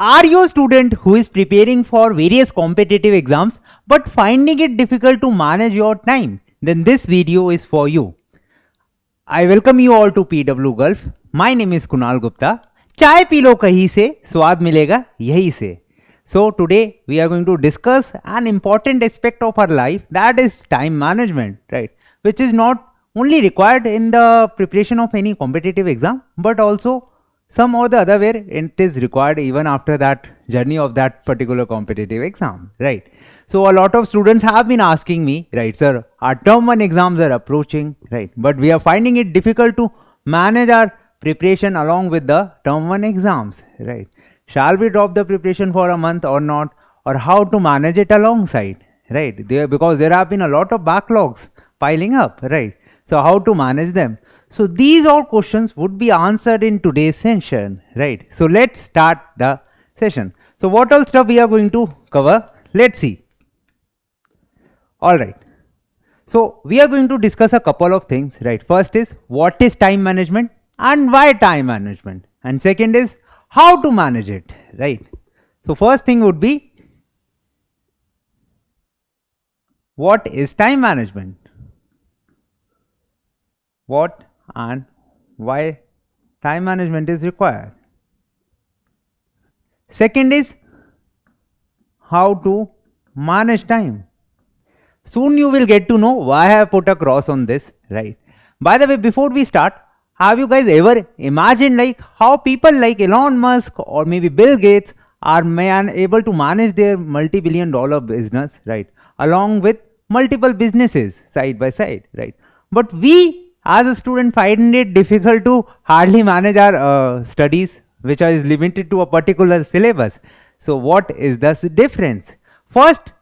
Are you a student who is preparing for various competitive exams but finding it difficult to manage your time? Then this video is for you. I welcome you all to PW Gulf. My name is Kunal Gupta. चाय P low कहीं से, स्वाद मिलेगा यहीं से. So today we are going to discuss an important aspect of our life, that is time management, right? Which is not only required in the preparation of any competitive exam, but also some or the other way it is required even after that journey of that particular competitive exam, right? So a lot of students have been asking me, right, sir, our term 1 exams are approaching, right, but we are finding it difficult to manage our preparation along with the term 1 exams, right? Shall we drop the preparation for a month or not, or how to manage it alongside, right? Because there have been a lot of backlogs piling up, right? So how to manage them? So these all questions would be answered in today's session, right? So let's start the session. So what all stuff we are going to cover? Let's see. All right. So we are going to discuss a couple of things, right? First is what is time management and why time management, and second is how to manage it, right? So first thing would be what is time management? What and why time management is required. Second is how to manage time. Soon you will get to know why I have put a cross on this, right? By the way, before we start, have you guys ever imagined like how people like Elon Musk or maybe Bill Gates are able to manage their multi-billion-dollar business, right, along with multiple businesses side by side, right? But we as a student find it difficult to hardly manage our studies, which is limited to a particular syllabus. So what is the difference? First,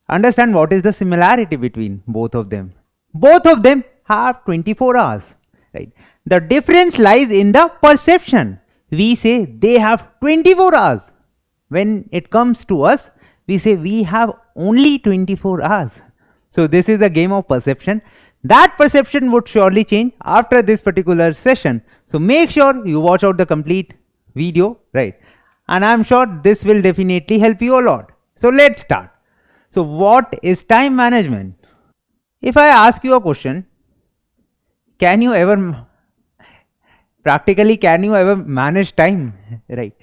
understand what is the similarity between both of them. Both of them have 24 hours, right? The difference lies in the perception. We say they have 24 hours. When it comes to us, we say we have only 24 hours. So this is a game of perception. That perception would surely change after this particular session. So make sure you watch out the complete video, right? And I'm sure this will definitely help you a lot. So let's start. So what is time management? If I ask you a question, can you ever manage time, right?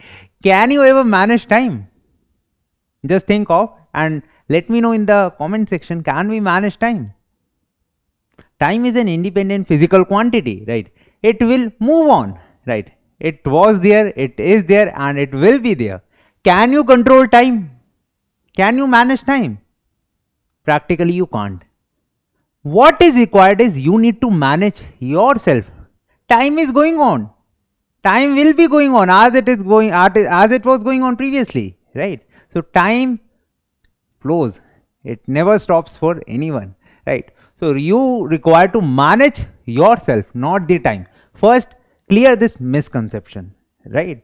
Can you ever manage time? Just think of and let me know in the comment section, can we manage time? Time is an independent physical quantity, right? It will move on, right? It was there, it is there, and it will be there. Can you control time? Can you manage time? Practically you can't. What is required is you need to manage yourself. Time is going on. Time will be going on as it was going on previously, right? So time flows. It never stops for anyone, right? So you require to manage yourself, not the time. First, clear this misconception, right?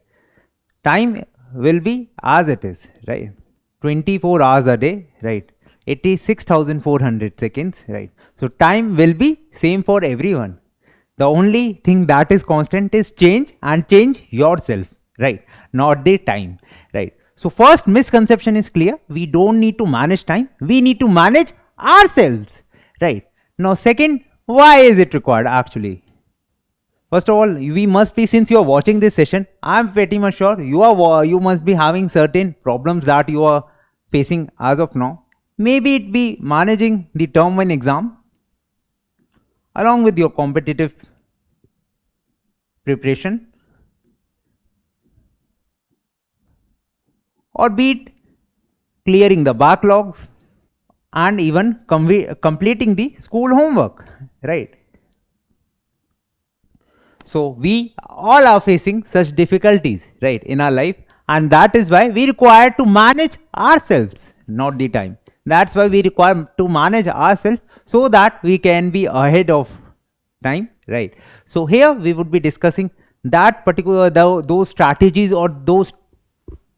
Time will be as it is, right? 24 hours a day, right? 86,400 seconds, right? So time will be same for everyone. The only thing that is constant is change, and change yourself, right? Not the time, right? So first misconception is clear. We don't need to manage time. We need to manage ourselves. Right. Now, second, why is it required actually? First of all, we must be, since you are watching this session, I am pretty much sure you must be having certain problems that you are facing as of now. Maybe it be managing the term 1 exam along with your competitive preparation, or be it clearing the backlogs, and even completing the school homework, right? So we all are facing such difficulties, right, in our life, and that is why we require to manage ourselves, not the time. That's why we require to manage ourselves so that we can be ahead of time, right? So here we would be discussing that particular those strategies or those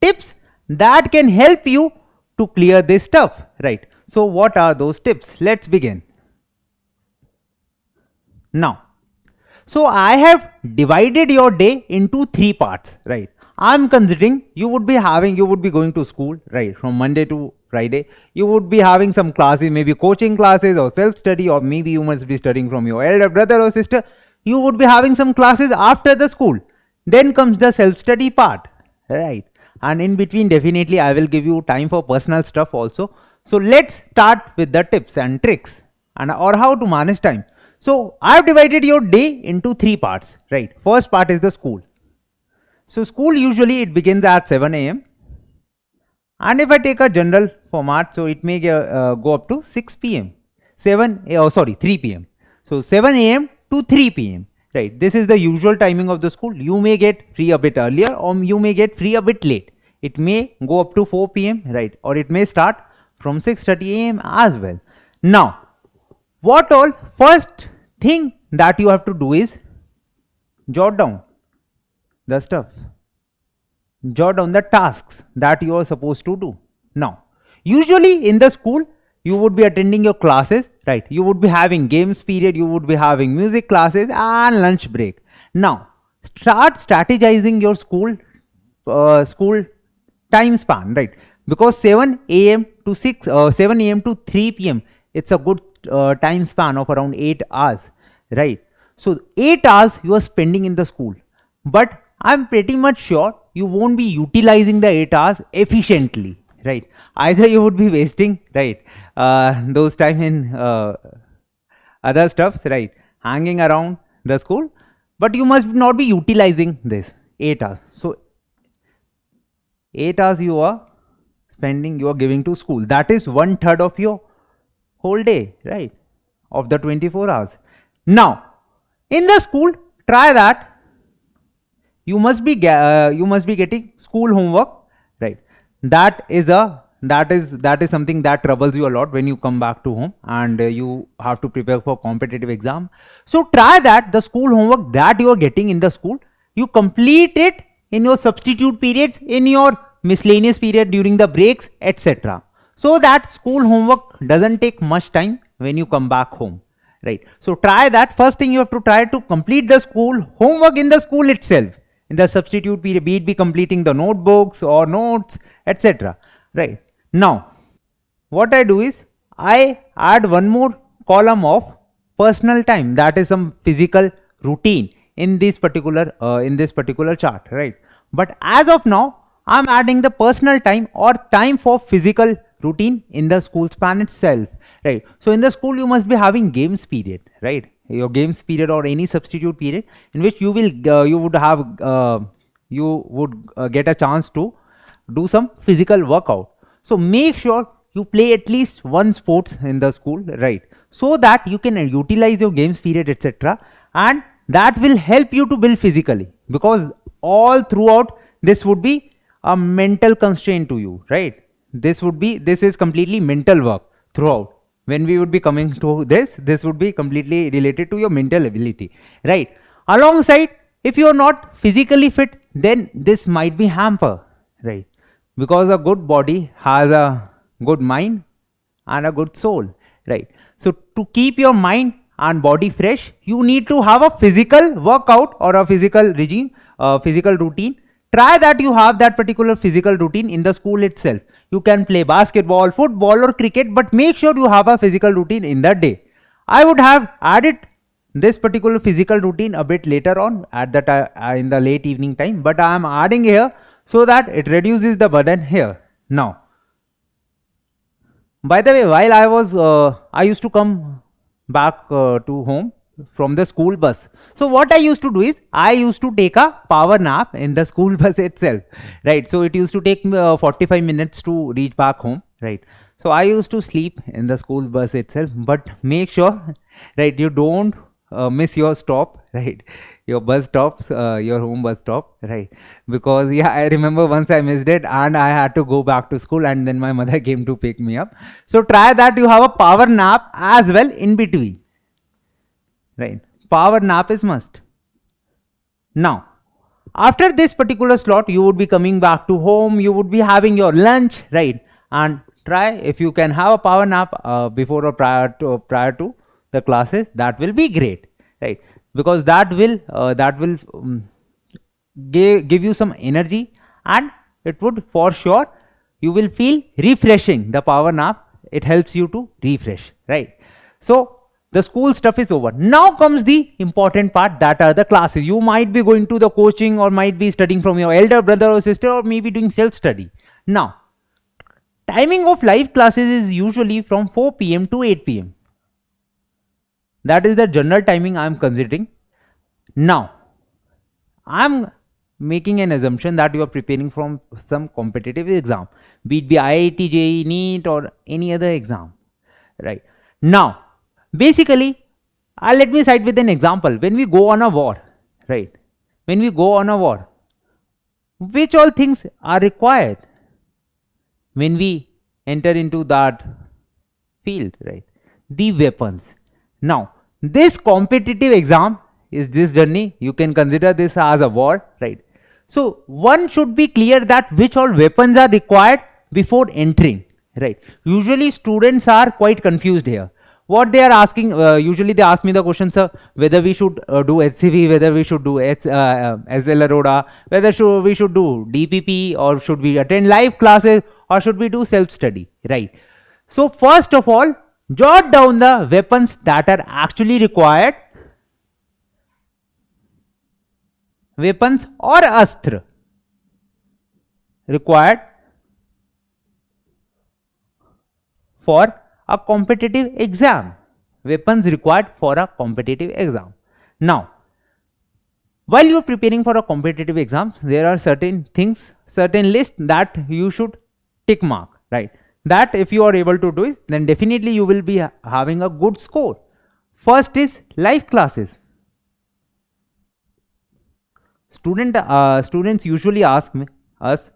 tips that can help you to clear this stuff, right? So what are those tips? Let's begin. Now, so I have divided your day into 3 parts, right? I'm considering you would be going to school, right, from Monday to Friday. You would be having some classes, maybe coaching classes or self-study, or maybe you must be studying from your elder brother or sister. You would be having some classes after the school. Then comes the self-study part, right? And in between, definitely, I will give you time for personal stuff also. So let's start with the tips and tricks and or how to manage time. So I've divided your day into 3 parts, right? First part is the school. So school usually it begins at 7 a.m. and if I take a general format, so it may go up to 6 p.m. 3 p.m. So 7 a.m. to 3 p.m. Right. This is the usual timing of the school. You may get free a bit earlier or you may get free a bit late. It may go up to 4 p.m. right, or it may start from 6:30 a.m. as well. Now, what all first thing that you have to do is jot down the stuff. Jot down the tasks that you are supposed to do. Now, usually in the school, you would be attending your classes, right? You would be having games period, you would be having music classes and lunch break. Now, start strategizing your school time span, right? Because 7 a.m. to 7 a.m. to 3 p.m. it's a good time span of around 8 hours, right? So 8 hours you are spending in the school, but I'm pretty much sure you won't be utilizing the 8 hours efficiently, right? Either you would be wasting, right, those time in other stuffs, right, hanging around the school, but you must not be utilizing this 8 hours. So 8 hours you are spending, you are giving to school. That is 1/3 of your whole day, right, of the 24 hours. Now, in the school, try that you must be getting school homework, right? That is something that troubles you a lot when you come back to home and you have to prepare for competitive exam. So try that the school homework that you are getting in the school, you complete it in your substitute periods, in your miscellaneous period, during the breaks, etc. So that school homework doesn't take much time when you come back home, right? So try that. First thing, you have to try to complete the school homework in the school itself, in the substitute period, be it completing the notebooks or notes, etc. Right. Now, what I do is I add one more column of personal time, that is some physical routine in this particular chart, right? But as of now, I'm adding the personal time or time for physical routine in the school span itself, right? So in the school you must be having games period, right? Your games period or any substitute period in which you would get a chance to do some physical workout. So make sure you play at least one sports in the school, right? So that you can utilize your games period, etc. And that will help you to build physically, because all throughout this would be a mental constraint to you, right? This is completely mental work throughout. When we would be coming to this would be completely related to your mental ability, right? Alongside, if you are not physically fit, then this might be hamper, right? Because a good body has a good mind and a good soul, right? So to keep your mind and body fresh, you need to have a physical workout or a physical regime, physical routine. Try that you have that particular physical routine in the school itself. You can play basketball, football or cricket, but make sure you have a physical routine in the day. I would have added this particular physical routine a bit later on at the in the late evening time, but I am adding here so that it reduces the burden here. Now, by the way, while I used to come back to home from the school bus. So what I used to do is I used to take a power nap in the school bus itself, right? So it used to take me 45 minutes to reach back home, right? So I used to sleep in the school bus itself, but make sure, right, you don't miss your stop, right? Your bus stops, your home bus stop, right? Because yeah, I remember once I missed it and I had to go back to school and then my mother came to pick me up. So try that you have a power nap as well in between, right? Power nap is must. Now, after this particular slot, you would be coming back to home, you would be having your lunch, right? And try if you can have a power nap before or prior to the classes, that will be great, right? Because that will give you some energy, and it would for sure you will feel refreshing. The power nap, it helps you to refresh, right? So the school stuff is over. Now comes the important part, that are the classes. You might be going to the coaching, or might be studying from your elder brother or sister, or maybe doing self study. Now, timing of live classes is usually from 4 p.m. to 8 p.m. That is the general timing I am considering. Now, I am making an assumption that you are preparing from some competitive exam, be it IIT, JEE, NEET, or any other exam, right? Now, basically, let me cite with an example. When we go on a war, right? When we go on a war, which all things are required when we enter into that field, right? The weapons. Now, this competitive exam is this journey. You can consider this as a war, right? So, one should be clear that which all weapons are required before entering, right? Usually, students are quite confused here. What they are asking, usually they ask me the question, sir, whether we should do HCV, whether we should do SL Aroda, whether we should do DPP, or should we attend live classes, or should we do self-study, right? So, first of all, jot down the weapons that are actually required. Weapons or astra required for a competitive exam. Weapons required for a competitive exam. Now, while you are preparing for a competitive exam, there are certain things, certain list that you should tick mark, right? That if you are able to do it, then definitely you will be having a good score. First is live classes. Students usually ask us,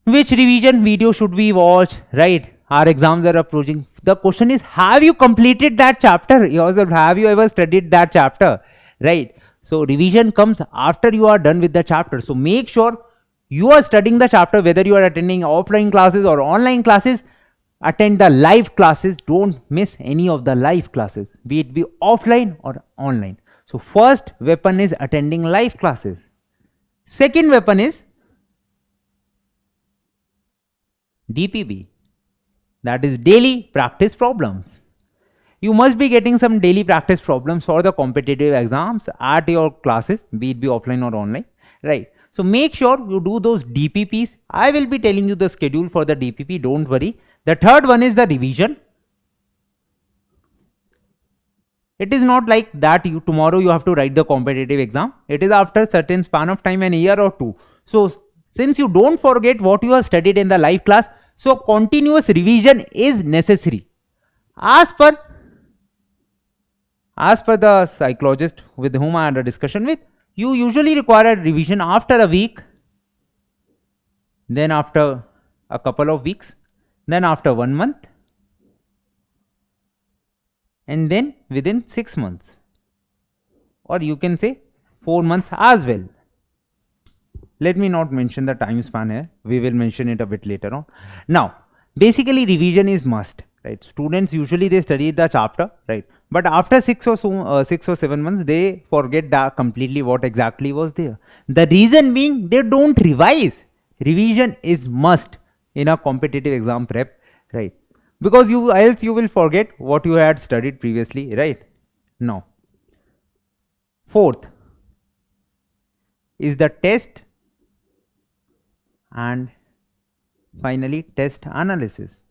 which revision video should we watch, right? Our exams are approaching. The question is, have you completed that chapter yourself? Have you ever studied that chapter, right? So revision comes after you are done with the chapter. So make sure you are studying the chapter, whether you are attending offline classes or online classes. Attend the live classes. Don't miss any of the live classes, be it offline or online. So first weapon is attending live classes. Second weapon is DPP, that is daily practice problems. You must be getting some daily practice problems for the competitive exams at your classes, be it offline or online, right? So make sure you do those DPPs. I will be telling you the schedule for the DPP, don't worry. The third one is the revision. It is not like that tomorrow you have to write the competitive exam. It is after certain span of time, an year or two. So since you don't forget what you have studied in the live class, so continuous revision is necessary. As per the psychologist with whom I had a discussion with, you usually require a revision after a week, then after a couple of weeks, then after 1 month, and then within 6 months, or you can say 4 months as well. Let me not mention the time span here. We will mention it a bit later on. Now, basically revision is must, right? Students usually they study the chapter, right? But after 6 or 7 months, they forget that completely what exactly was there. The reason being they don't revise. Revision is must in a competitive exam prep, right? Because else you will forget what you had studied previously, right? Now, fourth is the test, and finally test analysis.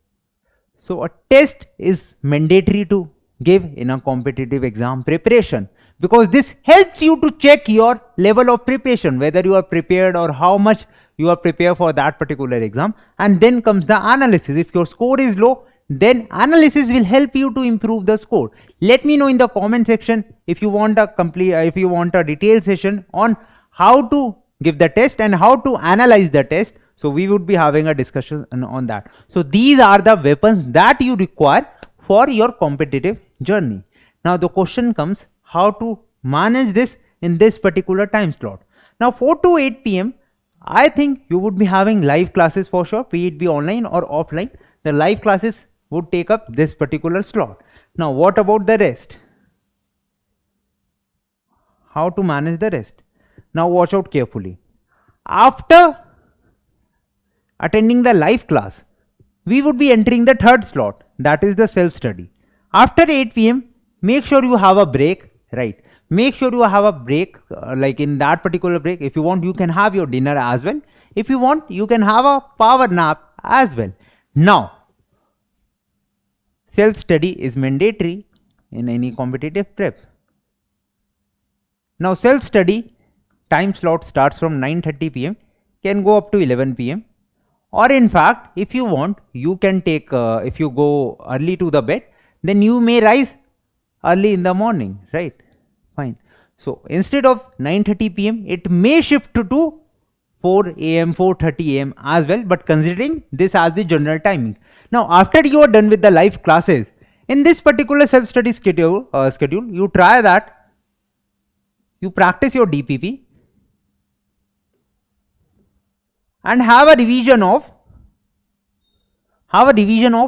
So a test is mandatory to give in a competitive exam preparation, because this helps you to check your level of preparation, whether you are prepared or how much you are prepared for that particular exam. And then comes the analysis. If your score is low, then analysis will help you to improve the score. Let me know in the comment section if you want a detailed session on how to give the test and how to analyze the test. So we would be having a discussion on that. So these are the weapons that you require for your competitive journey. Now the question comes, how to manage this in this particular time slot. Now 4 to 8 p.m. I think you would be having live classes for sure, be it online or offline. The live classes would take up this particular slot. Now what about the rest? How to manage the rest? Now watch out carefully. After attending the live class, we would be entering the third slot, that is the self-study. After 8 p.m., make sure you have a break, right? Make sure you have a break, like in that particular break, if you want, you can have your dinner as well. If you want, you can have a power nap as well. Now, self-study is mandatory in any competitive prep. Now, self-study time slot starts from 9:30 p.m., can go up to 11 p.m. Or in fact, if you want, you can take, if you go early to the bed, then you may rise early in the morning, right? Fine. So instead of 9:30 p.m., it may shift to 4 a.m., 4:30 a.m. as well, but considering this as the general timing. Now, after you are done with the live classes, in this particular self-study schedule, you try that, you practice your DPP, and have a revision of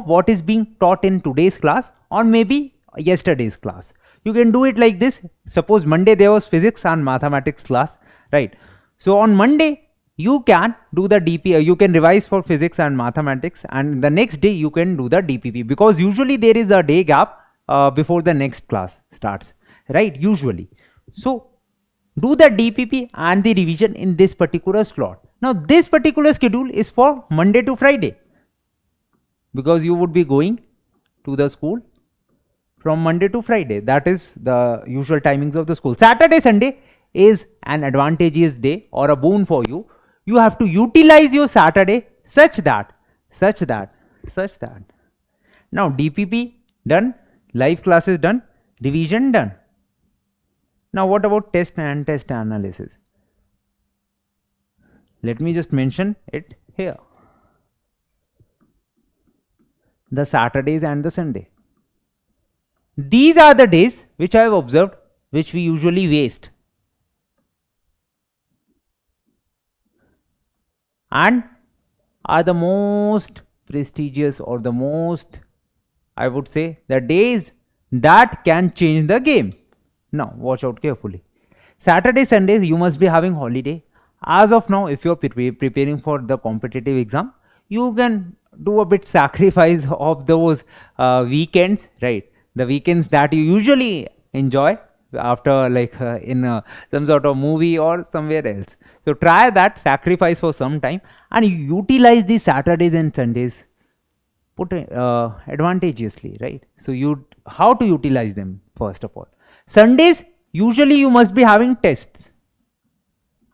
what is being taught in today's class or maybe yesterday's class. You can do it like this. Suppose Monday there was physics and mathematics class, right? So on Monday you can do the DP, you can revise for physics and mathematics, and the next day you can do the DPP, because usually there is a day gap before the next class starts, right? Usually. So do the DPP and the revision in this particular slot. Now this particular schedule is for Monday to Friday, because you would be going to the school from Monday to Friday. That is the usual timings of the school. Saturday, Sunday is an advantageous day or a boon for you. You have to utilize your Saturday such that. Now DPP done, live classes done, revision done. Now what about test and test analysis? Let me just mention it here. The Saturdays and the Sunday. These are the days which I have observed which we usually waste. And are the most prestigious, or the most, I would say, the days that can change the game. Now watch out carefully. Saturday, Sundays you must be having holiday. As of now, if you are preparing for the competitive exam, you can do a bit sacrifice of those weekends, right? The weekends that you usually enjoy after, like in some sort of movie or somewhere else. So try that, sacrifice for some time, and utilize the Saturdays and Sundays advantageously, right? So how to utilize them? First of all, Sundays usually you must be having tests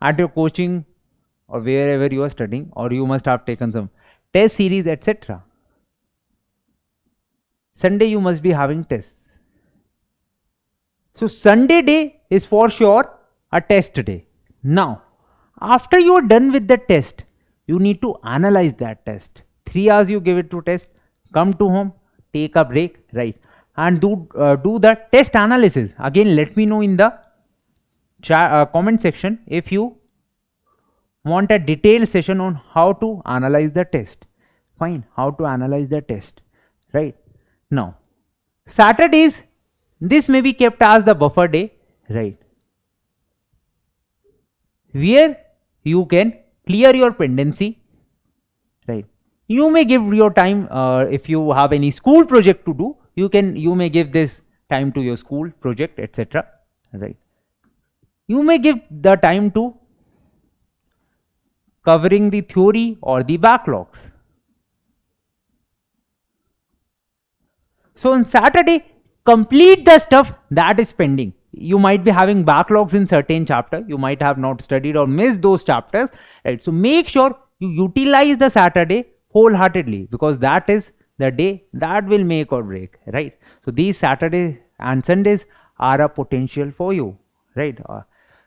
at your coaching or wherever you are studying, or you must have taken some test series, etc. Sunday you must be having tests. So Sunday day is for sure a test day. Now, after you are done with the test, you need to analyze that test. 3 hours you give it to test, come to home, take a break, right? And do the test analysis. Again, let me know in the comment section if you want a detailed session on how to analyze the test. Fine, how to analyze the test, right? Now, Saturdays, this may be kept as the buffer day, right? Where you can clear your pendency, right? You may give your time, if you have any school project to do, you may give this time to your school project, etc. Right? You may give the time to covering the theory or the backlogs. So on Saturday, complete the stuff that is pending. You might be having backlogs in certain chapter. You might have not studied or missed those chapters, right? So make sure you utilize the Saturday wholeheartedly, because that is the day that will make or break, right? So these Saturdays and Sundays are a potential for you, right?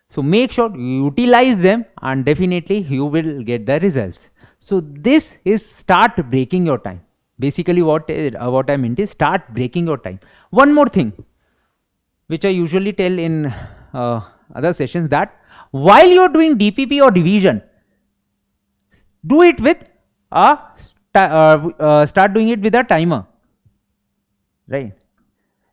So make sure you utilize them, and definitely you will get the results. So this is start breaking your time. Basically what I meant is start breaking your time. One more thing which I usually tell in other sessions, that while you are doing DPP or revision, do it with start doing it with a timer, right?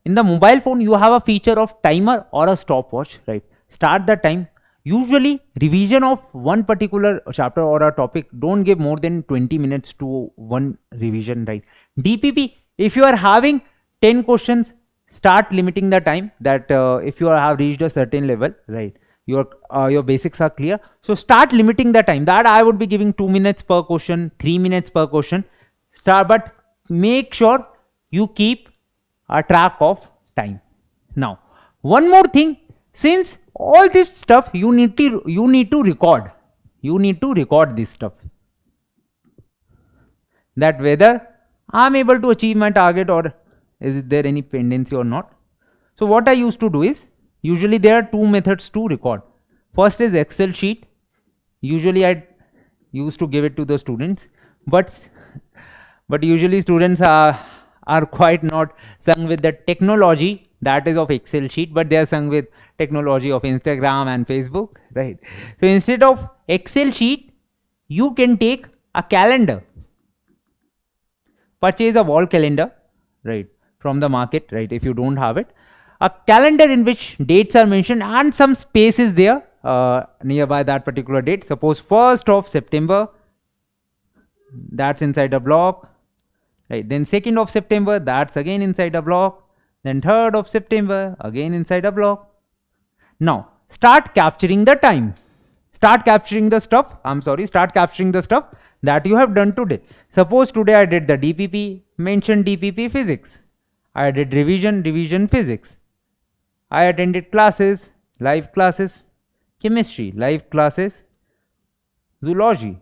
In the mobile phone you have a feature of timer or a stopwatch, right? Start the time, Usually revision of one particular chapter or a topic don't give more than 20 minutes to one revision, right? DPP, if you are having 10 questions, start limiting the time, that if you have reached a certain level, right, your basics are clear, so start limiting the time, that I would be giving 2 minutes per question, 3 minutes per question, but make sure you keep a track of time. Now one more thing, since all this stuff you need to record, this stuff, that whether I'm able to achieve my target or is there any pendency or not. So what I used to do is, usually there are two methods to record. First is Excel sheet. Usually I used to give it to the students, but usually students are quite not sung with the technology that is of Excel sheet, but they are sung with technology of Instagram and Facebook, right? So instead of Excel sheet, you can take a calendar, purchase a wall calendar, right, from the market, right, if you don't have it, a calendar in which dates are mentioned and some space is there nearby that particular date. Suppose 1st of September, that's inside a block, right, then 2nd of September, that's again inside a block, then 3rd of September, again inside a block. Now start capturing the time, start capturing the stuff that you have done today. Suppose today I did the DPP, mentioned DPP physics, I did revision physics, I attended classes, live classes, chemistry, live classes, zoology,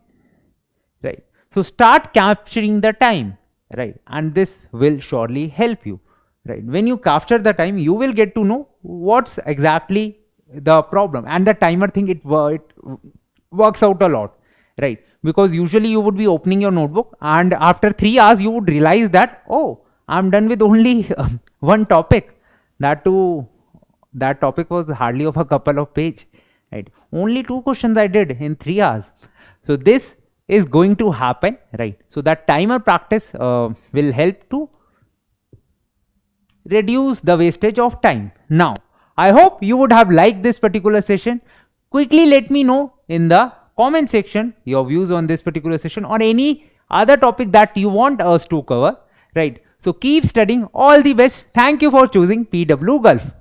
right? So start capturing the time, right, and this will surely help you, right? When you capture the time, you will get to know what's exactly the problem, and the timer thing, it works out a lot, right? Because usually you would be opening your notebook and after 3 hours you would realize that, oh, I'm done with only one topic, that too, that topic was hardly of a couple of pages, right? Only 2 questions I did in 3 hours. So this is going to happen, right? So that timer practice will help to reduce the wastage of time. Now I hope you would have liked this particular session. Quickly let me know in the comment section your views on this particular session or any other topic that you want us to cover, right? So keep studying. All the best. Thank you for choosing PW Gulf.